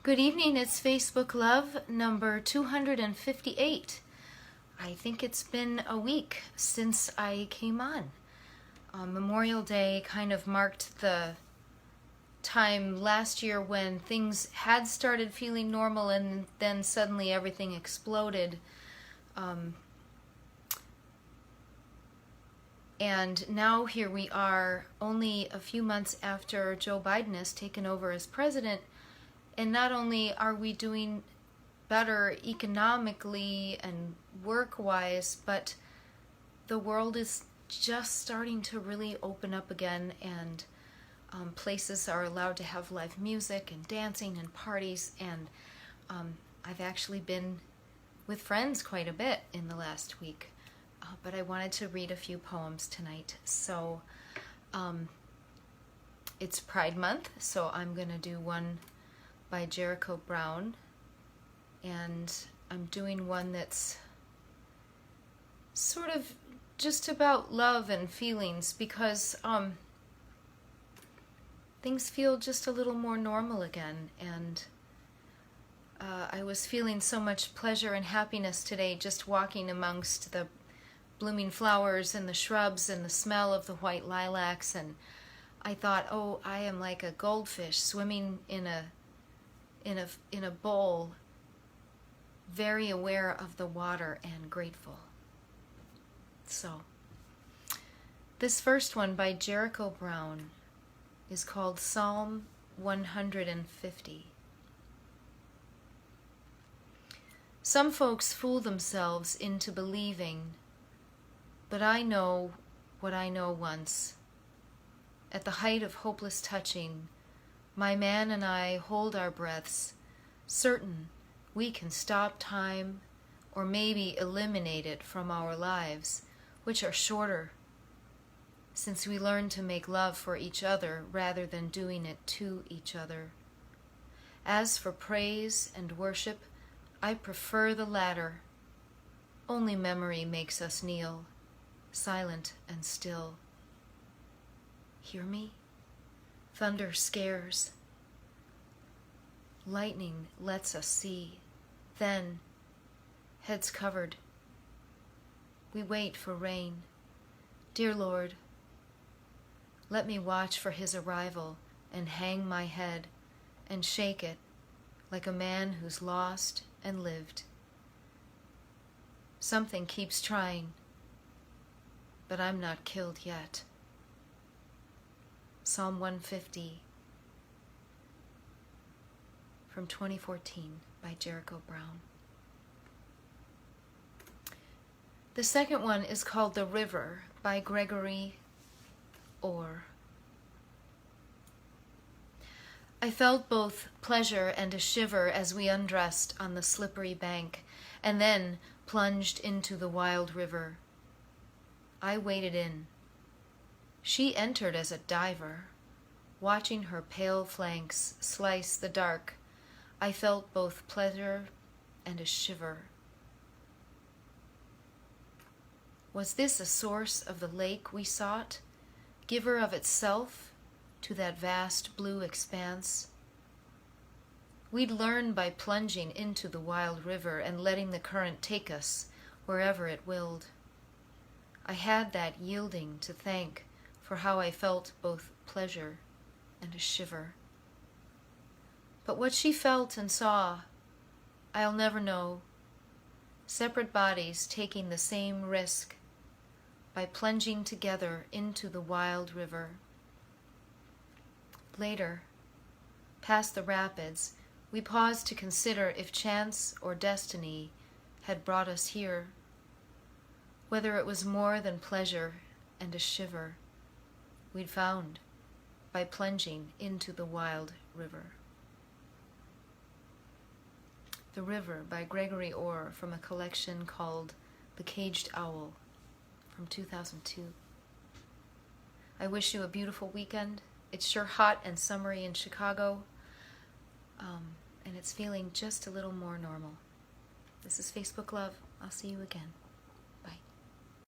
Good evening, it's Facebook Love number 258. I think it's been a week since I came on. Memorial Day kind of marked the time last year when things had started feeling normal and then suddenly everything exploded. And now here we are, only a few months after Joe Biden has taken over as president. And not only are we doing better economically and work-wise, but the world is just starting to really open up again, and places are allowed to have live music and dancing and parties. And I've actually been with friends quite a bit in the last week, but I wanted to read a few poems tonight. So it's Pride Month, so I'm going to do one by Jericho and I'm doing one that's sort of just about love and feelings, because things feel just a little more normal again, and I was feeling so much pleasure and happiness today just walking amongst the blooming flowers and the shrubs and the smell of the white lilacs, and I thought, oh, I am like a goldfish swimming in a bowl, very aware of the water and grateful. So, this first one by Jericho is called Psalm 150. Some folks fool themselves into believing, but I know what I know once. At the height of hopeless touching, my man and I hold our breaths, certain we can stop time or maybe eliminate it from our lives, which are shorter, since we learn to make love for each other rather than doing it to each other. As for praise and worship, I prefer the latter. Only memory makes us kneel, silent and still. Hear me? Thunder scares. Lightning lets us see. Then, heads covered, we wait for rain. Dear Lord, let me watch for his arrival and hang my head and shake it like a man who's lost and lived. Something keeps trying, but I'm not killed yet. Psalm 150 from 2014 by Jericho Brown. The second one is called The River by Gregory Orr. I felt both pleasure and a shiver as we undressed on the slippery bank and then plunged into the wild river. I waded in. She entered as a diver. Watching her pale flanks slice the dark, I felt both pleasure and a shiver. Was this a source of the lake we sought, giver of itself to that vast blue expanse? We'd learn by plunging into the wild river and letting the current take us wherever it willed. I had that yielding to thank for how I felt both pleasure and a shiver. But what she felt and saw, I'll never know. Separate bodies taking the same risk by plunging together into the wild river. Later, past the rapids, we paused to consider if chance or destiny had brought us here, whether it was more than pleasure and a shiver we'd found by plunging into the wild river. The River by Gregory Orr from a collection called The Caged Owl from 2002. I wish you a beautiful weekend. It's sure hot and summery in Chicago, and it's feeling just a little more normal. This is Facebook Love. I'll see you again.